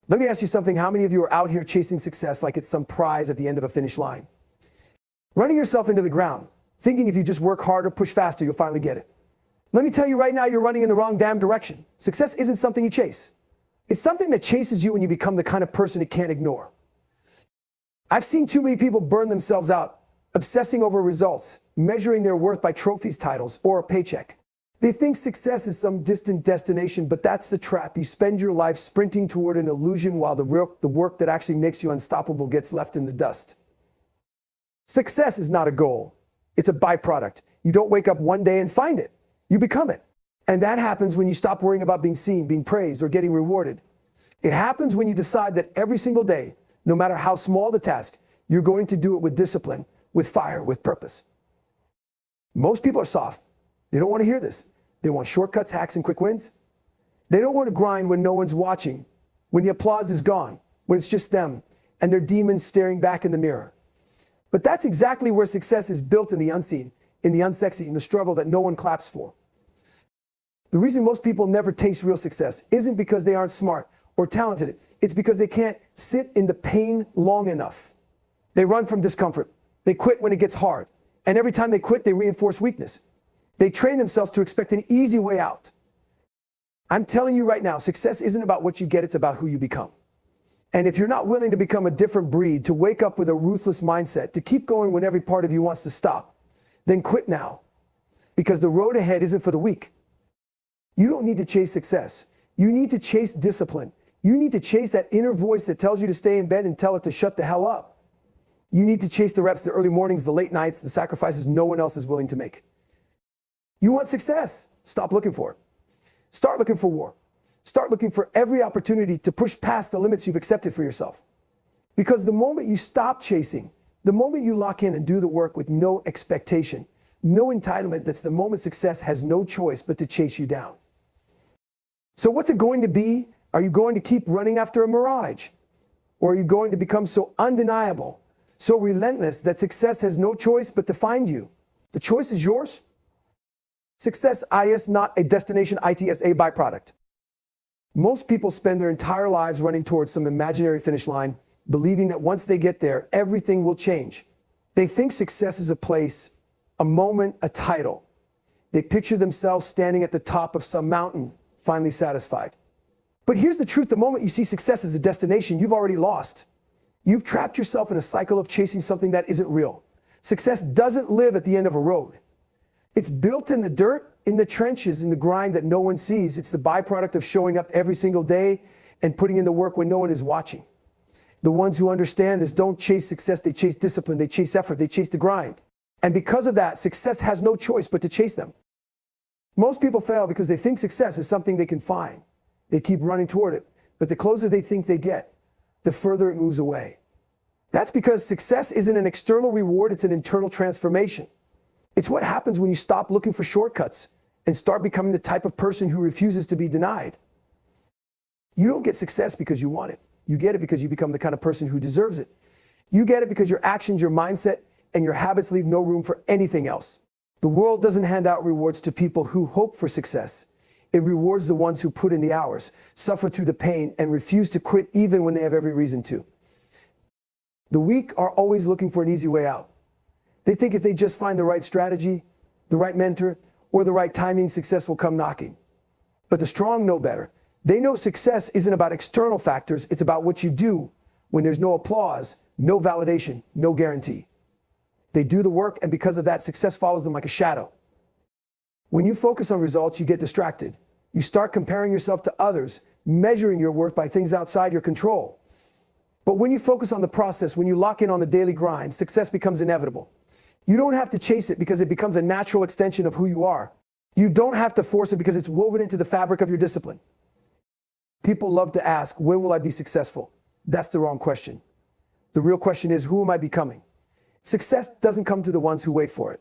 Let me ask you something. How many of you are out here chasing success like it's some prize at the end of a finish line? Running yourself into the ground, thinking if you just work harder, push faster, you'll finally get it. Let me tell you right now, you're running in the wrong damn direction. Success isn't something you chase. It's something that chases you when you become the kind of person it can't ignore. I've seen too many people burn themselves out, obsessing over results, measuring their worth by trophies, titles, or a paycheck. They think success is some distant destination, but that's the trap. You spend your life sprinting toward an illusion while the work that actually makes you unstoppable gets left in the dust. Success is not a goal. It's a byproduct. You don't wake up one day and find it. You become it. And that happens when you stop worrying about being seen, being praised, or getting rewarded. It happens when you decide that every single day, no matter how small the task, you're going to do it with discipline, with fire, with purpose. Most people are soft. They don't want to hear this. They want shortcuts, hacks, and quick wins. They don't want to grind when no one's watching, when the applause is gone, when it's just them and their demons staring back in the mirror. But that's exactly where success is built, in the unseen, in the unsexy, in the struggle that no one claps for. The reason most people never taste real success isn't because they aren't smart or talented. It's because they can't sit in the pain long enough. They run from discomfort. They quit when it gets hard. And every time they quit, they reinforce weakness. They train themselves to expect an easy way out. I'm telling you right now, success isn't about what you get, it's about who you become. And if you're not willing to become a different breed, to wake up with a ruthless mindset, to keep going when every part of you wants to stop, then quit now. Because the road ahead isn't for the weak. You don't need to chase success. You need to chase discipline. You need to chase that inner voice that tells you to stay in bed and tell it to shut the hell up. You need to chase the reps, the early mornings, the late nights, the sacrifices no one else is willing to make. You want success? Stop looking for it. Start looking for war. Start looking for every opportunity to push past the limits you've accepted for yourself. Because the moment you stop chasing, the moment you lock in and do the work with no expectation, no entitlement, that's the moment success has no choice but to chase you down. So what's it going to be? Are you going to keep running after a mirage? Or are you going to become so undeniable, so relentless that success has no choice but to find you? The choice is yours. Success is not a destination, it's a byproduct. Most people spend their entire lives running towards some imaginary finish line, believing that once they get there, everything will change. They think success is a place, a moment, a title. They picture themselves standing at the top of some mountain, finally satisfied. But here's the truth. The moment you see success as a destination, you've already lost. You've trapped yourself in a cycle of chasing something that isn't real. Success doesn't live at the end of a road. It's built in the dirt, in the trenches, in the grind that no one sees. It's the byproduct of showing up every single day and putting in the work when no one is watching. The ones who understand this don't chase success, they chase discipline, they chase effort, they chase the grind. And because of that, success has no choice but to chase them. Most people fail because they think success is something they can find. They keep running toward it, but the closer they think they get, the further it moves away. That's because success isn't an external reward, it's an internal transformation. It's what happens when you stop looking for shortcuts and start becoming the type of person who refuses to be denied. You don't get success because you want it. You get it because you become the kind of person who deserves it. You get it because your actions, your mindset, and your habits leave no room for anything else. The world doesn't hand out rewards to people who hope for success. It rewards the ones who put in the hours, suffer through the pain, and refuse to quit even when they have every reason to. The weak are always looking for an easy way out. They think if they just find the right strategy, the right mentor, or the right timing, success will come knocking. But the strong know better. They know success isn't about external factors, it's about what you do when there's no applause, no validation, no guarantee. They do the work, and because of that, success follows them like a shadow. When you focus on results, you get distracted. You start comparing yourself to others, measuring your worth by things outside your control. But when you focus on the process, when you lock in on the daily grind, success becomes inevitable. You don't have to chase it because it becomes a natural extension of who you are. You don't have to force it because it's woven into the fabric of your discipline. People love to ask, when will I be successful? That's the wrong question. The real question is, who am I becoming? Success doesn't come to the ones who wait for it.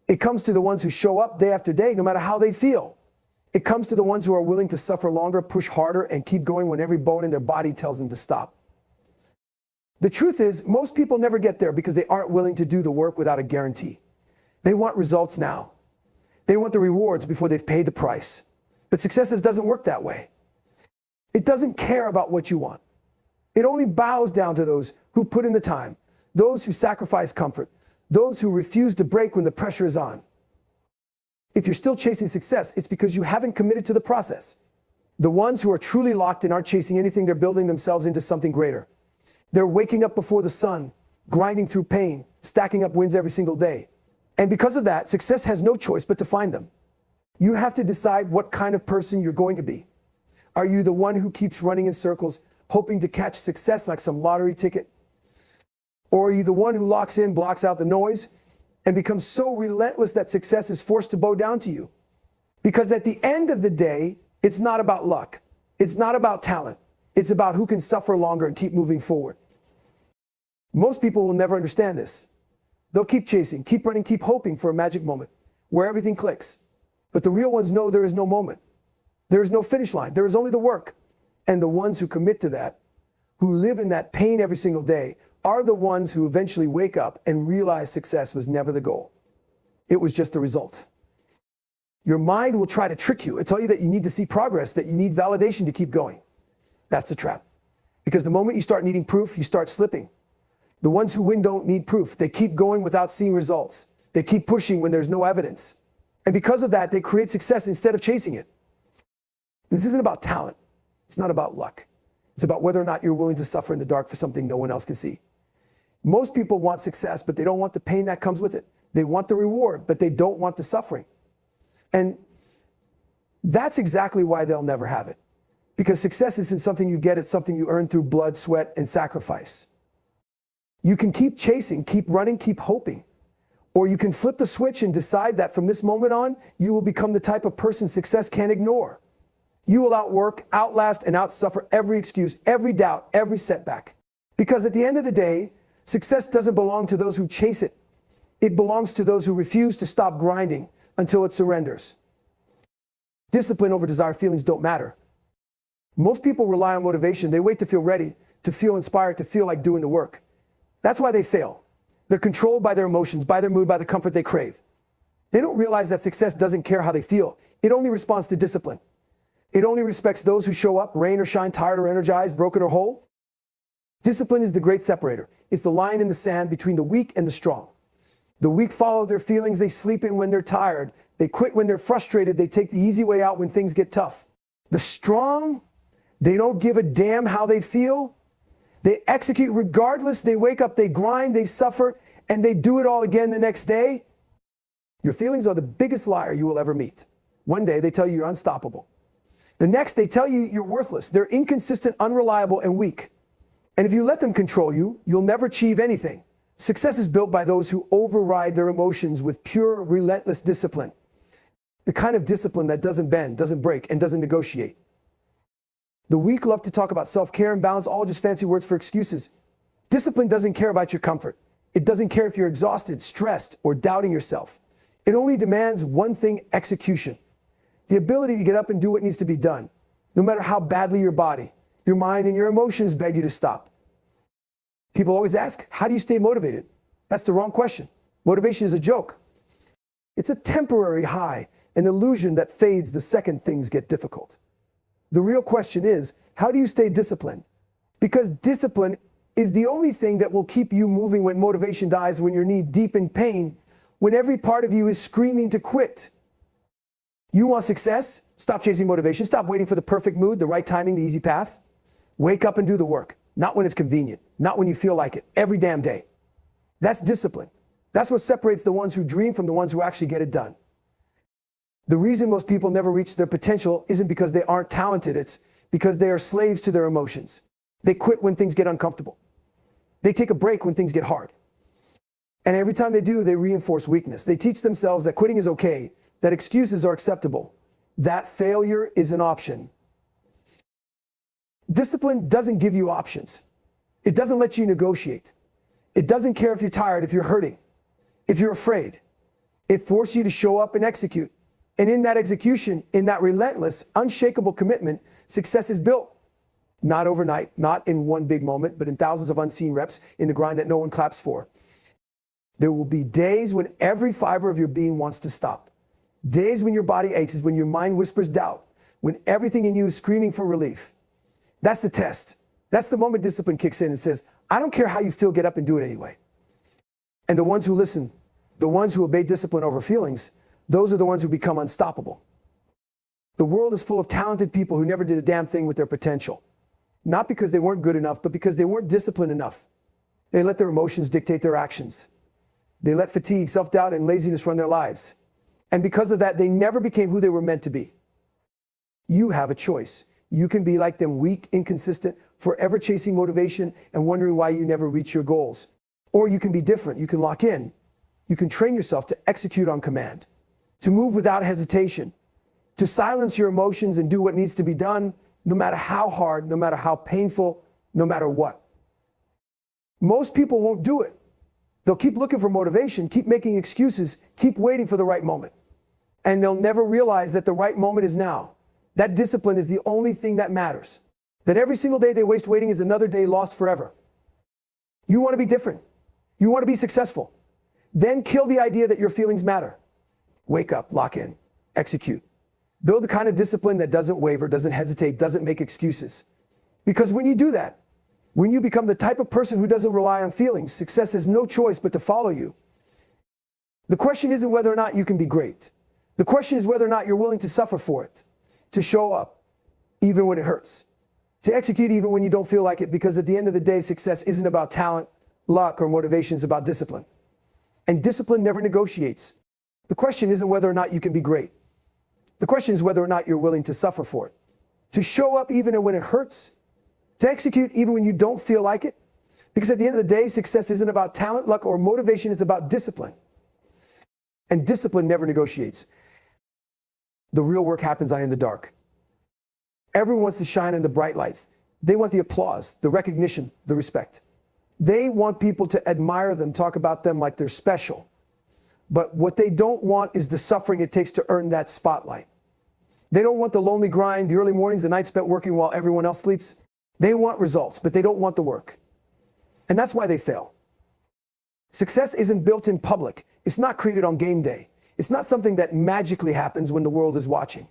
It comes to the ones who show up day after day, no matter how they feel. It comes to the ones who are willing to suffer longer, push harder, and keep going when every bone in their body tells them to stop. The truth is, most people never get there because they aren't willing to do the work without a guarantee. They want results now. They want the rewards before they've paid the price. But success doesn't work that way. It doesn't care about what you want. It only bows down to those who put in the time, those who sacrifice comfort, those who refuse to break when the pressure is on. If you're still chasing success, it's because you haven't committed to the process. The ones who are truly locked in aren't chasing anything, they're building themselves into something greater. They're waking up before the sun, grinding through pain, stacking up wins every single day. And because of that, success has no choice but to find them. You have to decide what kind of person you're going to be. Are you the one who keeps running in circles, hoping to catch success like some lottery ticket? Or are you the one who locks in, blocks out the noise, and becomes so relentless that success is forced to bow down to you? Because at the end of the day, it's not about luck. It's not about talent. It's about who can suffer longer and keep moving forward. Most people will never understand this. They'll keep chasing, keep running, keep hoping for a magic moment where everything clicks. But the real ones know there is no moment. There is no finish line. There is only the work. And the ones who commit to that, who live in that pain every single day, are the ones who eventually wake up and realize success was never the goal. It was just the result. Your mind will try to trick you. It'll tell you that you need to see progress, that you need validation to keep going. That's the trap. Because the moment you start needing proof, you start slipping. The ones who win don't need proof. They keep going without seeing results. They keep pushing when there's no evidence. And because of that, they create success instead of chasing it. This isn't about talent. It's not about luck. It's about whether or not you're willing to suffer in the dark for something no one else can see. Most people want success, but they don't want the pain that comes with it. They want the reward, but they don't want the suffering. And that's exactly why they'll never have it. Because success isn't something you get, it's something you earn through blood, sweat, and sacrifice. You can keep chasing, keep running, keep hoping. Or you can flip the switch and decide that from this moment on, you will become the type of person success can't ignore. You will outwork, outlast, and outsuffer every excuse, every doubt, every setback. Because at the end of the day, success doesn't belong to those who chase it. It belongs to those who refuse to stop grinding until it surrenders. Discipline over desired feelings don't matter. Most people rely on motivation. They wait to feel ready, to feel inspired, to feel like doing the work. That's why they fail. They're controlled by their emotions, by their mood, by the comfort they crave. They don't realize that success doesn't care how they feel. It only responds to discipline. It only respects those who show up, rain or shine, tired or energized, broken or whole. Discipline is the great separator. It's the line in the sand between the weak and the strong. The weak follow their feelings. They sleep in when they're tired. They quit when they're frustrated. They take the easy way out when things get tough. The strong, they don't give a damn how they feel. They execute regardless. They wake up, they grind, they suffer, and they do it all again the next day. Your feelings are the biggest liar you will ever meet. One day they tell you you're unstoppable. The next they tell you you're worthless. They're inconsistent, unreliable, and weak. And if you let them control you, you'll never achieve anything. Success is built by those who override their emotions with pure, relentless discipline. The kind of discipline that doesn't bend, doesn't break, and doesn't negotiate. The weak love to talk about self-care and balance, all just fancy words for excuses. Discipline doesn't care about your comfort. It doesn't care if you're exhausted, stressed, or doubting yourself. It only demands one thing: execution. The ability to get up and do what needs to be done, no matter how badly your body, your mind, and your emotions beg you to stop. People always ask, how do you stay motivated? That's the wrong question. Motivation is a joke. It's a temporary high, an illusion that fades the second things get difficult. The real question is, how do you stay disciplined? Because discipline is the only thing that will keep you moving when motivation dies, when you're knee deep in pain, when every part of you is screaming to quit. You want success? Stop chasing motivation. Stop waiting for the perfect mood, the right timing, the easy path. Wake up and do the work. Not when it's convenient, not when you feel like it, every damn day. That's discipline. That's what separates the ones who dream from the ones who actually get it done. The reason most people never reach their potential isn't because they aren't talented. It's because they are slaves to their emotions. They quit when things get uncomfortable. They take a break when things get hard. And every time they do, they reinforce weakness. They teach themselves that quitting is okay, that excuses are acceptable, that failure is an option. Discipline doesn't give you options. It doesn't let you negotiate. It doesn't care if you're tired, if you're hurting, if you're afraid. It forces you to show up and execute. And in that execution, in that relentless, unshakable commitment, success is built. Not overnight, not in one big moment, but in thousands of unseen reps in the grind that no one claps for. There will be days when every fiber of your being wants to stop. Days when your body aches, when your mind whispers doubt, when everything in you is screaming for relief. That's the test. That's the moment discipline kicks in and says, I don't care how you feel, get up and do it anyway. And the ones who listen, the ones who obey discipline over feelings, those are the ones who become unstoppable. The world is full of talented people who never did a damn thing with their potential. Not because they weren't good enough, but because they weren't disciplined enough. They let their emotions dictate their actions. They let fatigue, self-doubt, and laziness run their lives. And because of that, they never became who they were meant to be. You have a choice. You can be like them, weak, inconsistent, forever chasing motivation and wondering why you never reach your goals. Or you can be different. You can lock in. You can train yourself to execute on command, to move without hesitation, to silence your emotions and do what needs to be done, no matter how hard, no matter how painful, no matter what. Most people won't do it. They'll keep looking for motivation, keep making excuses, keep waiting for the right moment. And they'll never realize that the right moment is now. That discipline is the only thing that matters. That every single day they waste waiting is another day lost forever. You want to be different. You want to be successful. Then kill the idea that your feelings matter. Wake up, lock in, execute. Build the kind of discipline that doesn't waver, doesn't hesitate, doesn't make excuses. Because when you do that, when you become the type of person who doesn't rely on feelings, success has no choice but to follow you. The question isn't whether or not you can be great. The question is whether or not you're willing to suffer for it, to show up, even when it hurts, to execute even when you don't feel like it, because at the end of the day, success isn't about talent, luck, or motivation, it's about discipline. And discipline never negotiates. The question isn't whether or not you can be great. The question is whether or not you're willing to suffer for it, to show up even when it hurts, to execute even when you don't feel like it. Because at the end of the day, success isn't about talent, luck, or motivation, it's about discipline. And discipline never negotiates. The real work happens in the dark. Everyone wants to shine in the bright lights. They want the applause, the recognition, the respect. They want people to admire them, talk about them like they're special. But what they don't want is the suffering it takes to earn that spotlight. They don't want the lonely grind, the early mornings, the nights spent working while everyone else sleeps. They want results, but they don't want the work. And that's why they fail. Success isn't built in public. It's not created on game day. It's not something that magically happens when the world is watching.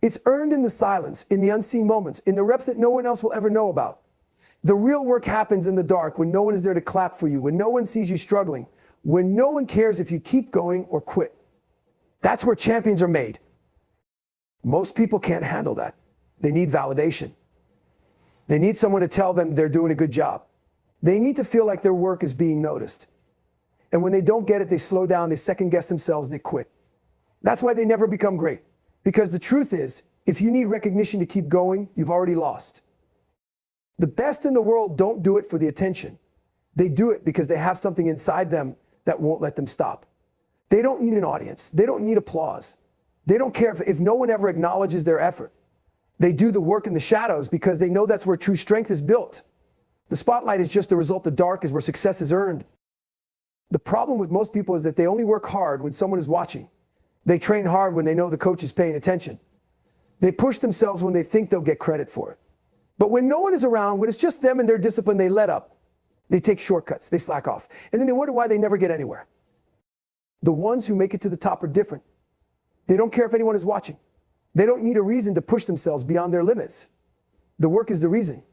It's earned in the silence, in the unseen moments, in the reps that no one else will ever know about. The real work happens in the dark, when no one is there to clap for you, when no one sees you struggling, when no one cares if you keep going or quit. That's where champions are made. Most people can't handle that. They need validation. They need someone to tell them they're doing a good job. They need to feel like their work is being noticed. And when they don't get it, they slow down, they second guess themselves, they quit. That's why they never become great. Because the truth is, if you need recognition to keep going, you've already lost. The best in the world don't do it for the attention. They do it because they have something inside them that won't let them stop. They don't need an audience. They don't need applause. They don't care if no one ever acknowledges their effort. They do the work in the shadows because they know that's where true strength is built. The spotlight is just the result. The dark is where success is earned. The problem with most people is that they only work hard when someone is watching. They train hard when they know the coach is paying attention. They push themselves when they think they'll get credit for it. But when no one is around, when it's just them and their discipline, they let up. They take shortcuts, they slack off. And then they wonder why they never get anywhere. The ones who make it to the top are different. They don't care if anyone is watching. They don't need a reason to push themselves beyond their limits. The work is the reason.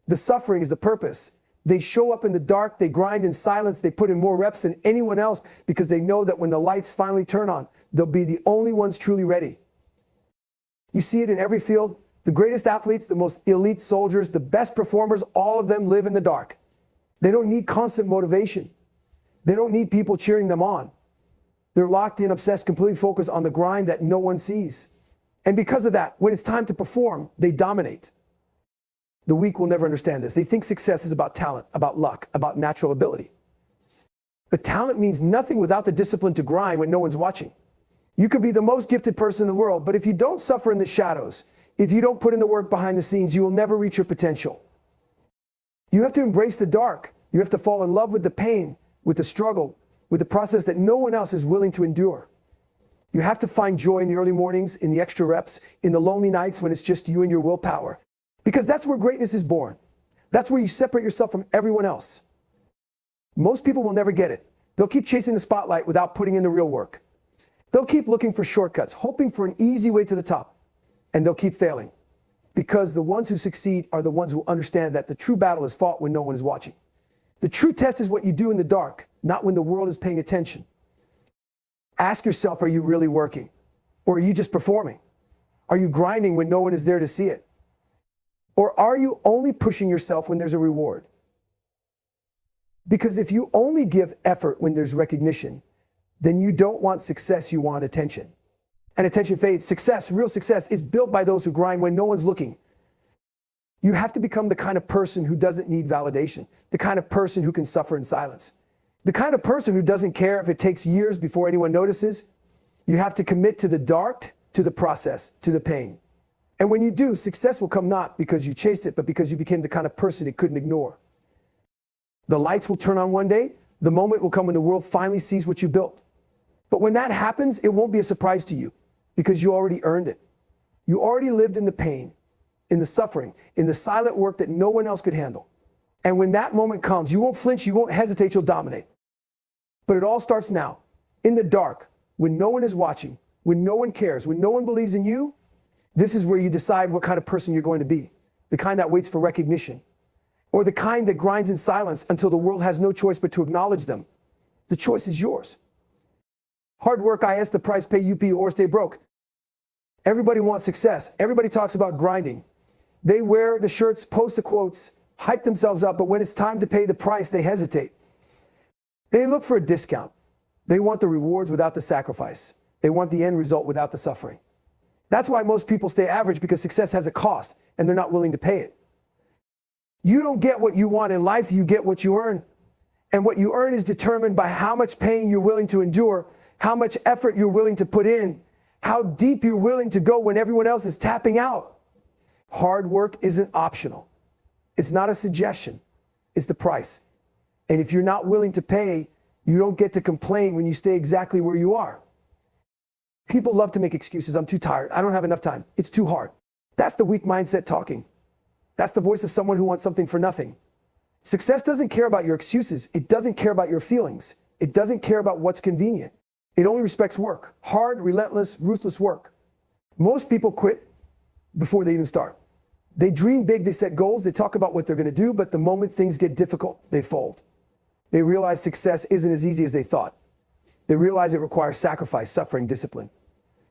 The suffering is the purpose. They show up in the dark, they grind in silence, they put in more reps than anyone else because they know that when the lights finally turn on, they'll be the only ones truly ready. You see it in every field. The greatest athletes, the most elite soldiers, the best performers, all of them live in the dark. They don't need constant motivation. They don't need people cheering them on. They're locked in, obsessed, completely focused on the grind that no one sees. And because of that, when it's time to perform, they dominate. The weak will never understand this. They think success is about talent, about luck, about natural ability. But talent means nothing without the discipline to grind when no one's watching. You could be the most gifted person in the world, but if you don't suffer in the shadows, if you don't put in the work behind the scenes, you will never reach your potential. You have to embrace the dark. You have to fall in love with the pain, with the struggle, with the process that no one else is willing to endure. You have to find joy in the early mornings, in the extra reps, in the lonely nights when it's just you and your willpower. Because that's where greatness is born. That's where you separate yourself from everyone else. Most people will never get it. They'll keep chasing the spotlight without putting in the real work. They'll keep looking for shortcuts, hoping for an easy way to the top. And they'll keep failing. Because the ones who succeed are the ones who understand that the true battle is fought when no one is watching. The true test is what you do in the dark, not when the world is paying attention. Ask yourself, are you really working? Or are you just performing? Are you grinding when no one is there to see it? Or are you only pushing yourself when there's a reward? Because if you only give effort when there's recognition, then you don't want success, you want attention. And attention fades. Success, real success, is built by those who grind when no one's looking. You have to become the kind of person who doesn't need validation, the kind of person who can suffer in silence, the kind of person who doesn't care if it takes years before anyone notices. You have to commit to the dark, to the process, to the pain. And when you do, success will come not because you chased it, but because you became the kind of person it couldn't ignore. The lights will turn on one day. The moment will come when the world finally sees what you built. But when that happens, it won't be a surprise to you because you already earned it. You already lived in the pain, in the suffering, in the silent work that no one else could handle. And when that moment comes, you won't flinch, you won't hesitate, you'll dominate. But it all starts now, in the dark, when no one is watching, when no one cares, when no one believes in you. This is where you decide what kind of person you're going to be, the kind that waits for recognition, or the kind that grinds in silence until the world has no choice but to acknowledge them. The choice is yours. Hard work, IS, the price, pay UP, or stay broke. Everybody wants success. Everybody talks about grinding. They wear the shirts, post the quotes, hype themselves up, but when it's time to pay the price, they hesitate. They look for a discount. They want the rewards without the sacrifice. They want the end result without the suffering. That's why most people stay average, because success has a cost and they're not willing to pay it. You don't get what you want in life, you get what you earn. And what you earn is determined by how much pain you're willing to endure, how much effort you're willing to put in, how deep you're willing to go when everyone else is tapping out. Hard work isn't optional. It's not a suggestion. It's the price. And if you're not willing to pay, you don't get to complain when you stay exactly where you are. People love to make excuses. I'm too tired. I don't have enough time. It's too hard. That's the weak mindset talking. That's the voice of someone who wants something for nothing. Success doesn't care about your excuses. It doesn't care about your feelings. It doesn't care about what's convenient. It only respects work. Hard, relentless, ruthless work. Most people quit before they even start. They dream big, they set goals, they talk about what they're going to do, but the moment things get difficult, they fold. They realize success isn't as easy as they thought. They realize it requires sacrifice, suffering, discipline.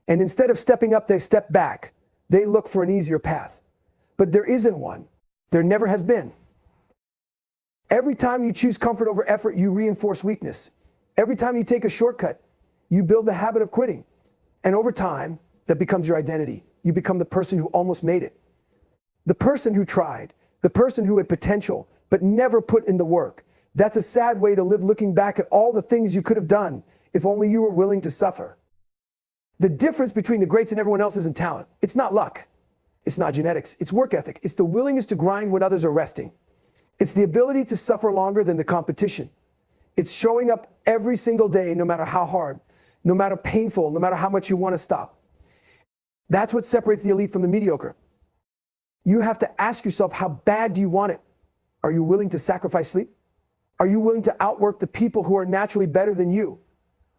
And instead of stepping up, they step back. They look for an easier path. But there isn't one. There never has been. Every time you choose comfort over effort, you reinforce weakness. Every time you take a shortcut, you build the habit of quitting. And over time, that becomes your identity. You become the person who almost made it. The person who tried, the person who had potential, but never put in the work. That's a sad way to live, looking back at all the things you could have done if only you were willing to suffer. The difference between the greats and everyone else isn't talent. It's not luck. It's not genetics. It's work ethic. It's the willingness to grind when others are resting. It's the ability to suffer longer than the competition. It's showing up every single day, no matter how hard, no matter painful, no matter how much you want to stop. That's what separates the elite from the mediocre. You have to ask yourself, how bad do you want it? Are you willing to sacrifice sleep? Are you willing to outwork the people who are naturally better than you?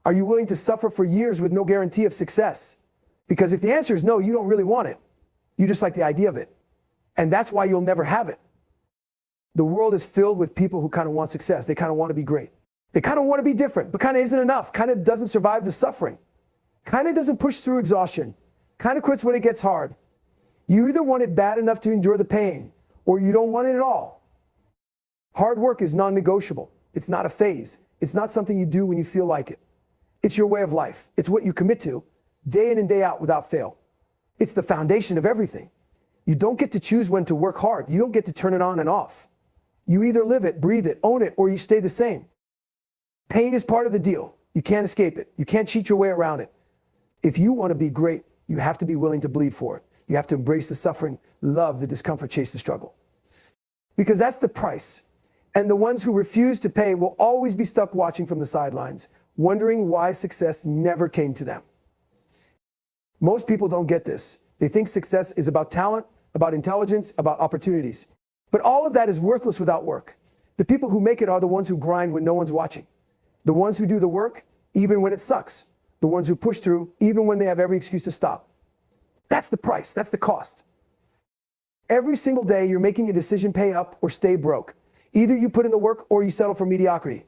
Are you willing to suffer for years with no guarantee of success? Because if the answer is no, you don't really want it. You just like the idea of it. And that's why you'll never have it. The world is filled with people who kind of want success. They kind of want to be great. They kind of want to be different, but kind of isn't enough. Kind of doesn't survive the suffering. Kind of doesn't push through exhaustion. Kind of quits when it gets hard. You either want it bad enough to endure the pain, or you don't want it at all. Hard work is non-negotiable. It's not a phase. It's not something you do when you feel like it. It's your way of life. It's what you commit to, day in and day out without fail. It's the foundation of everything. You don't get to choose when to work hard. You don't get to turn it on and off. You either live it, breathe it, own it, or you stay the same. Pain is part of the deal. You can't escape it. You can't cheat your way around it. If you want to be great, you have to be willing to bleed for it. You have to embrace the suffering, love the discomfort, chase the struggle. Because that's the price. And the ones who refuse to pay will always be stuck watching from the sidelines, wondering why success never came to them. Most people don't get this. They think success is about talent, about intelligence, about opportunities. But all of that is worthless without work. The people who make it are the ones who grind when no one's watching. The ones who do the work, even when it sucks. The ones who push through, even when they have every excuse to stop. That's the price. That's the cost. Every single day, you're making a decision: pay up or stay broke. Either you put in the work or you settle for mediocrity.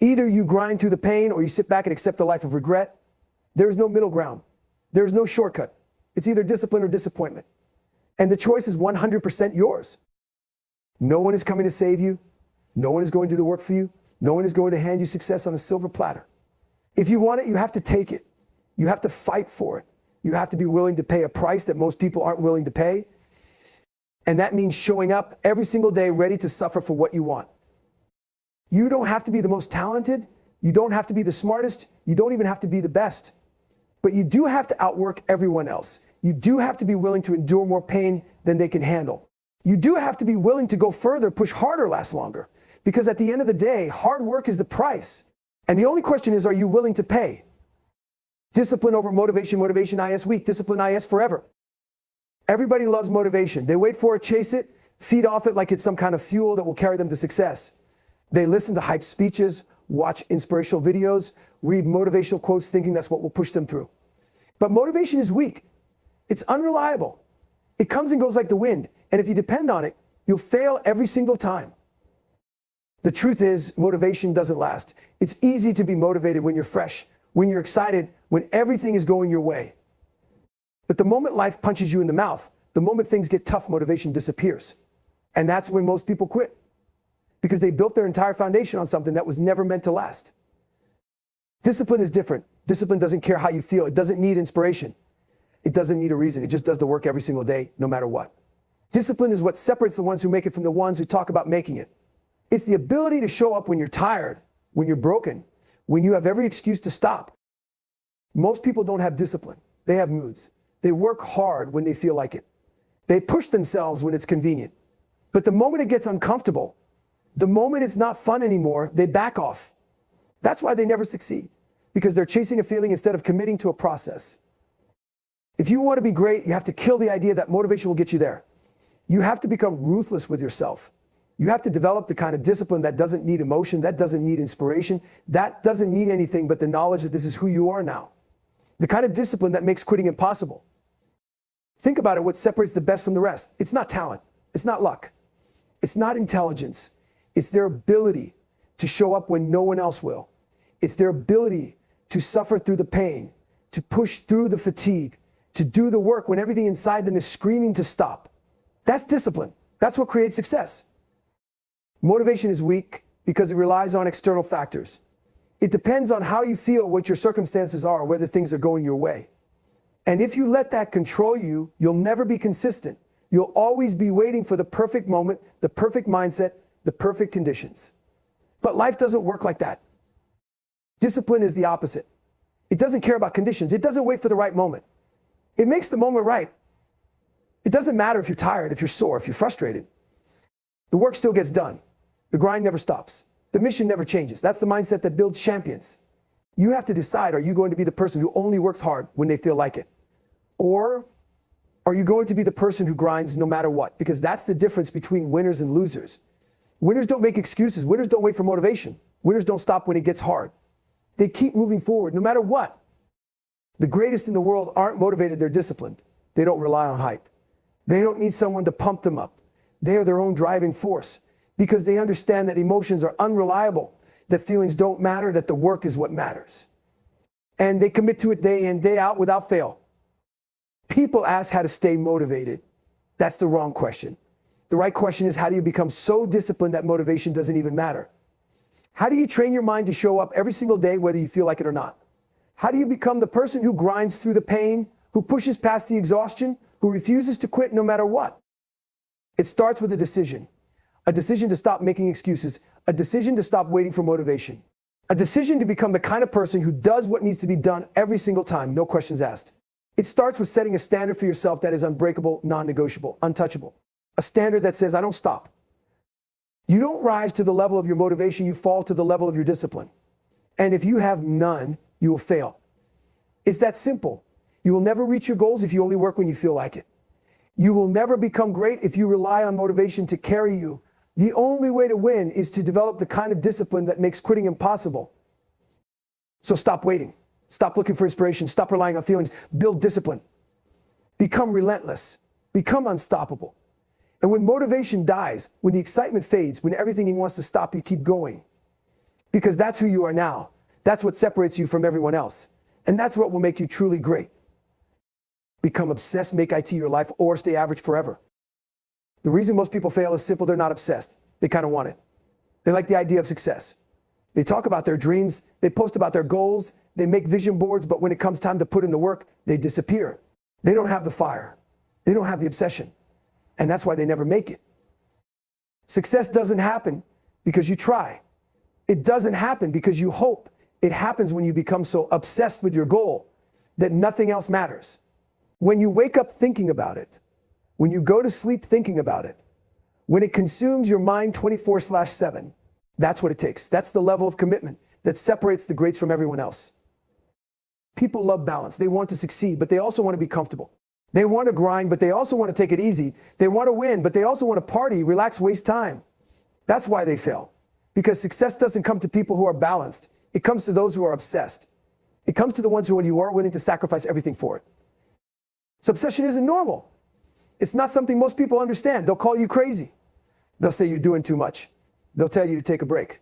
Either you grind through the pain or you sit back and accept a life of regret. There is no middle ground. There is no shortcut. It's either discipline or disappointment. And the choice is 100% yours. No one is coming to save you. No one is going to do the work for you. No one is going to hand you success on a silver platter. If you want it, you have to take it. You have to fight for it. You have to be willing to pay a price that most people aren't willing to pay. And that means showing up every single day ready to suffer for what you want. You don't have to be the most talented. You don't have to be the smartest. You don't even have to be the best. But you do have to outwork everyone else. You do have to be willing to endure more pain than they can handle. You do have to be willing to go further, push harder, last longer. Because at the end of the day, hard work is the price. And the only question is, are you willing to pay? Discipline over motivation, motivation IS weak, discipline IS forever. Everybody loves motivation. They wait for it, chase it, feed off it like it's some kind of fuel that will carry them to success. They listen to hype speeches, watch inspirational videos, read motivational quotes thinking that's what will push them through. But motivation is weak. It's unreliable. It comes and goes like the wind. And if you depend on it, you'll fail every single time. The truth is, motivation doesn't last. It's easy to be motivated when you're fresh, when you're excited, when everything is going your way. But the moment life punches you in the mouth, the moment things get tough, motivation disappears. And that's when most people quit. Because they built their entire foundation on something that was never meant to last. Discipline is different. Discipline doesn't care how you feel. It doesn't need inspiration. It doesn't need a reason. It just does the work every single day, no matter what. Discipline is what separates the ones who make it from the ones who talk about making it. It's the ability to show up when you're tired, when you're broken, when you have every excuse to stop. Most people don't have discipline. They have moods. They work hard when they feel like it. They push themselves when it's convenient. But the moment it gets uncomfortable, the moment it's not fun anymore, they back off. That's why they never succeed, because they're chasing a feeling instead of committing to a process. If you want to be great, you have to kill the idea that motivation will get you there. You have to become ruthless with yourself. You have to develop the kind of discipline that doesn't need emotion, that doesn't need inspiration, that doesn't need anything but the knowledge that this is who you are now. The kind of discipline that makes quitting impossible. Think about it, what separates the best from the rest. It's not talent. It's not luck. It's not intelligence. It's their ability to show up when no one else will. It's their ability to suffer through the pain, to push through the fatigue, to do the work when everything inside them is screaming to stop. That's discipline. That's what creates success. Motivation is weak because it relies on external factors. It depends on how you feel, what your circumstances are, whether things are going your way. And if you let that control you, you'll never be consistent. You'll always be waiting for the perfect moment, the perfect mindset, the perfect conditions. But life doesn't work like that. Discipline is the opposite. It doesn't care about conditions. It doesn't wait for the right moment. It makes the moment right. It doesn't matter if you're tired, if you're sore, if you're frustrated. The work still gets done. The grind never stops. The mission never changes. That's the mindset that builds champions. You have to decide, are you going to be the person who only works hard when they feel like it? Or are you going to be the person who grinds no matter what? Because that's the difference between winners and losers. Winners don't make excuses. Winners don't wait for motivation. Winners don't stop when it gets hard. They keep moving forward no matter what. The greatest in the world aren't motivated, they're disciplined. They don't rely on hype. They don't need someone to pump them up. They are their own driving force because they understand that emotions are unreliable, that feelings don't matter, that the work is what matters. And they commit to it day in, day out without fail. People ask how to stay motivated. That's the wrong question. The right question is, how do you become so disciplined that motivation doesn't even matter? How do you train your mind to show up every single day, whether you feel like it or not? How do you become the person who grinds through the pain, who pushes past the exhaustion, who refuses to quit no matter what? It starts with a decision to stop making excuses, a decision to stop waiting for motivation, a decision to become the kind of person who does what needs to be done every single time, no questions asked. It starts with setting a standard for yourself that is unbreakable, non-negotiable, untouchable. A standard that says, I don't stop. You don't rise to the level of your motivation, you fall to the level of your discipline. And if you have none, you will fail. It's that simple. You will never reach your goals if you only work when you feel like it. You will never become great if you rely on motivation to carry you. The only way to win is to develop the kind of discipline that makes quitting impossible. So stop waiting. Stop looking for inspiration. Stop relying on feelings. Build discipline. Become relentless. Become unstoppable. And when motivation dies, when the excitement fades, when everything wants to stop you, keep going. Because that's who you are now. That's what separates you from everyone else. And that's what will make you truly great. Become obsessed, make IT your life, or stay average forever. The reason most people fail is simple. They're not obsessed. They kind of want it. They like the idea of success. They talk about their dreams. They post about their goals. They make vision boards. But when it comes time to put in the work, they disappear. They don't have the fire. They don't have the obsession. And that's why they never make it. Success doesn't happen because you try. It doesn't happen because you hope. It happens when you become so obsessed with your goal that nothing else matters. When you wake up thinking about it, when you go to sleep thinking about it, when it consumes your mind 24/7, that's what it takes. That's the level of commitment that separates the greats from everyone else. People love balance. They want to succeed, but they also want to be comfortable. They want to grind, but they also want to take it easy. They want to win, but they also want to party, relax, waste time. That's why they fail. Because success doesn't come to people who are balanced. It comes to those who are obsessed. It comes to the ones who are willing to sacrifice everything for it. So obsession isn't normal. It's not something most people understand. They'll call you crazy. They'll say you're doing too much. They'll tell you to take a break.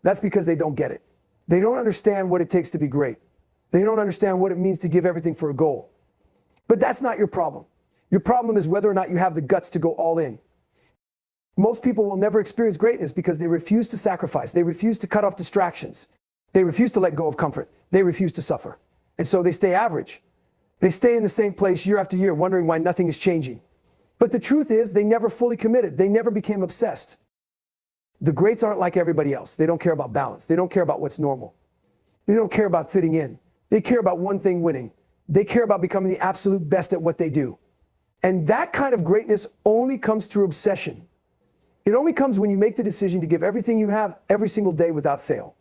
That's because they don't get it. They don't understand what it takes to be great. They don't understand what it means to give everything for a goal. But that's not your problem. Your problem is whether or not you have the guts to go all in. Most people will never experience greatness because they refuse to sacrifice. They refuse to cut off distractions. They refuse to let go of comfort. They refuse to suffer. And so they stay average. They stay in the same place year after year, wondering why nothing is changing. But the truth is, they never fully committed. They never became obsessed. The greats aren't like everybody else. They don't care about balance. They don't care about what's normal. They don't care about fitting in. They care about one thing: winning. They care about becoming the absolute best at what they do. And that kind of greatness only comes through obsession. It only comes when you make the decision to give everything you have every single day without fail.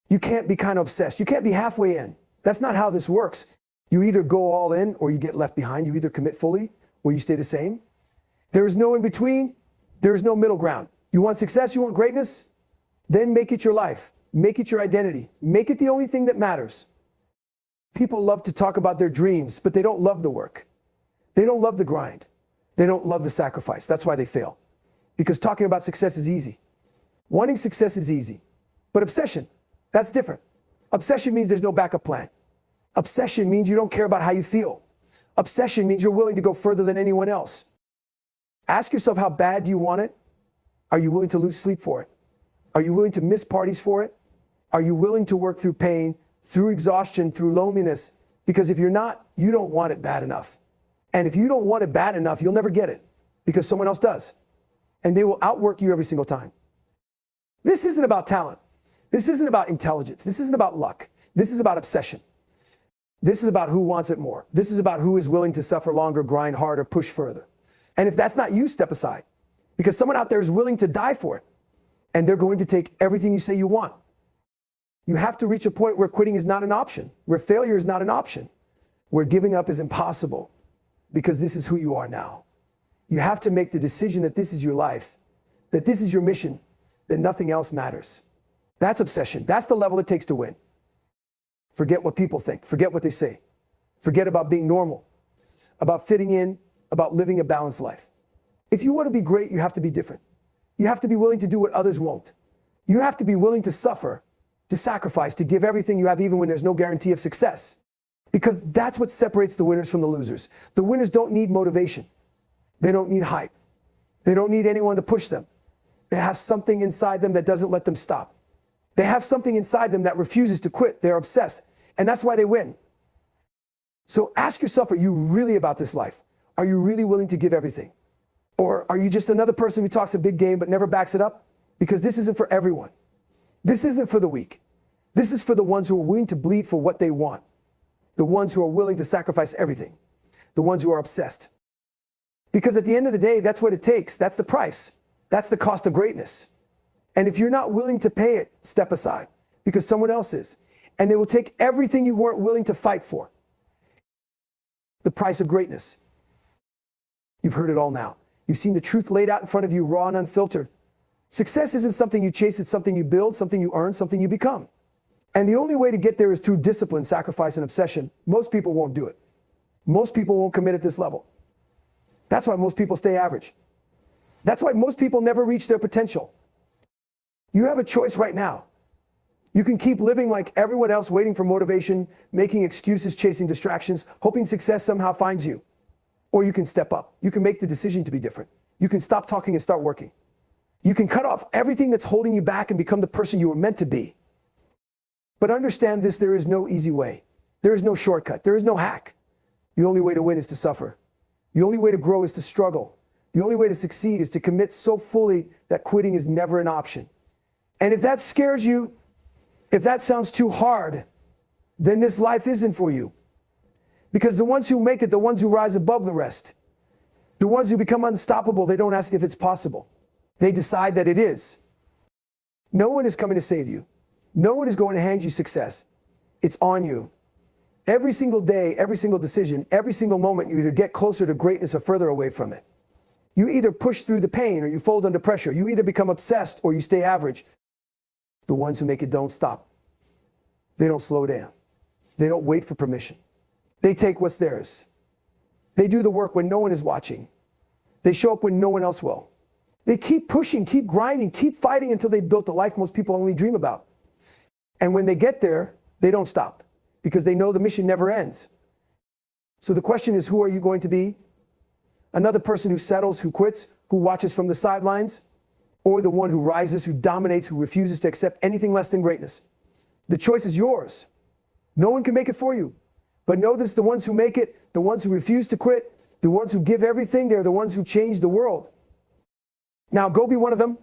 You can't be kind of obsessed. You can't be halfway in. That's not how this works. You either go all in or you get left behind. You either commit fully or you stay the same. There is no in between. There is no middle ground. You want success, you want greatness? Then make it your life. Make it your identity. Make it the only thing that matters. People love to talk about their dreams, but they don't love the work. They don't love the grind. They don't love the sacrifice. That's why they fail. Because talking about success is easy. Wanting success is easy. But obsession, that's different. Obsession means there's no backup plan. Obsession means you don't care about how you feel. Obsession means you're willing to go further than anyone else. Ask yourself, how bad do you want it? Are you willing to lose sleep for it? Are you willing to miss parties for it? Are you willing to work through pain, through exhaustion, through loneliness? Because if you're not, you don't want it bad enough. And if you don't want it bad enough, you'll never get it because someone else does. And they will outwork you every single time. This isn't about talent. This isn't about intelligence. This isn't about luck. This is about obsession. This is about who wants it more. This is about who is willing to suffer longer, grind harder, push further. And if that's not you, step aside. Because someone out there is willing to die for it. And they're going to take everything you say you want. You have to reach a point where quitting is not an option, where failure is not an option, where giving up is impossible, because this is who you are now. You have to make the decision that this is your life, that this is your mission, that nothing else matters. That's obsession. That's the level it takes to win. Forget what people think. Forget what they say. Forget about being normal, about fitting in, about living a balanced life. If you want to be great, you have to be different. You have to be willing to do what others won't. You have to be willing to suffer, to sacrifice, to give everything you have even when there's no guarantee of success. Because that's what separates the winners from the losers. The winners don't need motivation. They don't need hype. They don't need anyone to push them. They have something inside them that doesn't let them stop. They have something inside them that refuses to quit. They're obsessed. And that's why they win. So ask yourself, are you really about this life? Are you really willing to give everything? Or are you just another person who talks a big game but never backs it up? Because this isn't for everyone. This isn't for the weak. This is for the ones who are willing to bleed for what they want. The ones who are willing to sacrifice everything. The ones who are obsessed. Because at the end of the day, that's what it takes. That's the price. That's the cost of greatness. And if you're not willing to pay it, step aside. Because someone else is. And they will take everything you weren't willing to fight for. The price of greatness. You've heard it all now. You've seen the truth laid out in front of you, raw and unfiltered. Success isn't something you chase, it's something you build, something you earn, something you become. And the only way to get there is through discipline, sacrifice, and obsession. Most people won't do it. Most people won't commit at this level. That's why most people stay average. That's why most people never reach their potential. You have a choice right now. You can keep living like everyone else, waiting for motivation, making excuses, chasing distractions, hoping success somehow finds you. Or you can step up. You can make the decision to be different. You can stop talking and start working. You can cut off everything that's holding you back and become the person you were meant to be. But understand this, there is no easy way. There is no shortcut. There is no hack. The only way to win is to suffer. The only way to grow is to struggle. The only way to succeed is to commit so fully that quitting is never an option. And if that scares you, if that sounds too hard, then this life isn't for you. Because the ones who make it, the ones who rise above the rest, the ones who become unstoppable, they don't ask if it's possible. They decide that it is. No one is coming to save you. No one is going to hand you success. It's on you. Every single day, every single decision, every single moment, you either get closer to greatness or further away from it. You either push through the pain or you fold under pressure. You either become obsessed or you stay average. The ones who make it don't stop. They don't slow down. They don't wait for permission. They take what's theirs. They do the work when no one is watching. They show up when no one else will. They keep pushing, keep grinding, keep fighting until they built the life most people only dream about. And when they get there, they don't stop because they know the mission never ends. So the question is, who are you going to be? Another person who settles, who quits, who watches from the sidelines, or the one who rises, who dominates, who refuses to accept anything less than greatness? The choice is yours. No one can make it for you. But know this, the ones who make it, the ones who refuse to quit, the ones who give everything, they're the ones who change the world. Now go be one of them.